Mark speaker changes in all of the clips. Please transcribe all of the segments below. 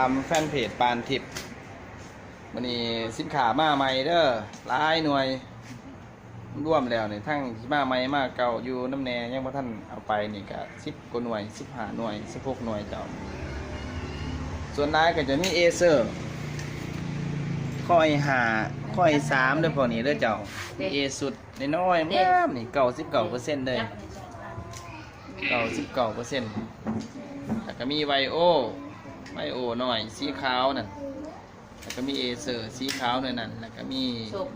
Speaker 1: ามแฟนเพจปานทิพย์วันนี้สินค้ามาใหม่เด้อหลายหน่วยร่วมแล้วนี่ทั้งมาใหม่มาเก่าอยู่น้ำแน่ยังบ่ท่านเอาไปนี่ก็10กว่าหน่วย15หน่วย16หน่วยเจ้าส่วนนายก็จะมีเอเซอร์ค่อย5ค่อย3เด้อพวกนี้เด้อเจ้าเอสุดน้อยๆงามนี่99%เลย99%แล้วก็มีไวโอหน่อยสีขาวนั่นแล้วก็มีเอเซอร์สีขาวหน่อยนั่นแล้วก็มี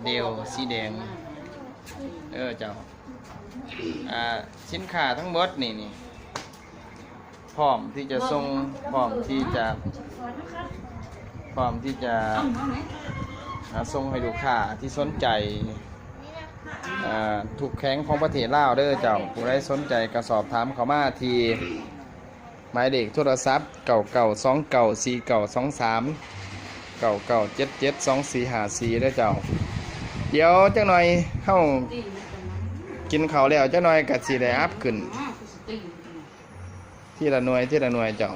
Speaker 1: เดลสีแดงเจ้าสินค้าทั้งหมดนี่พร้อมที่จะส่งพร้อมที่จะส่งให้ลูกค้าที่สนใจทุกแข้งของประเทศลาวเด้อเจ้าผู้ใดสนใจก็สอบถามเข้ามาที่หมายเลขโทรศัพท์99294923 99772454เด้อเจ้าเดี๋ยวจักหน่อยเฮากินข้าวแล้วจักหน่อยก็สิได้อัพขึ้นทีละหน่วยเจ้า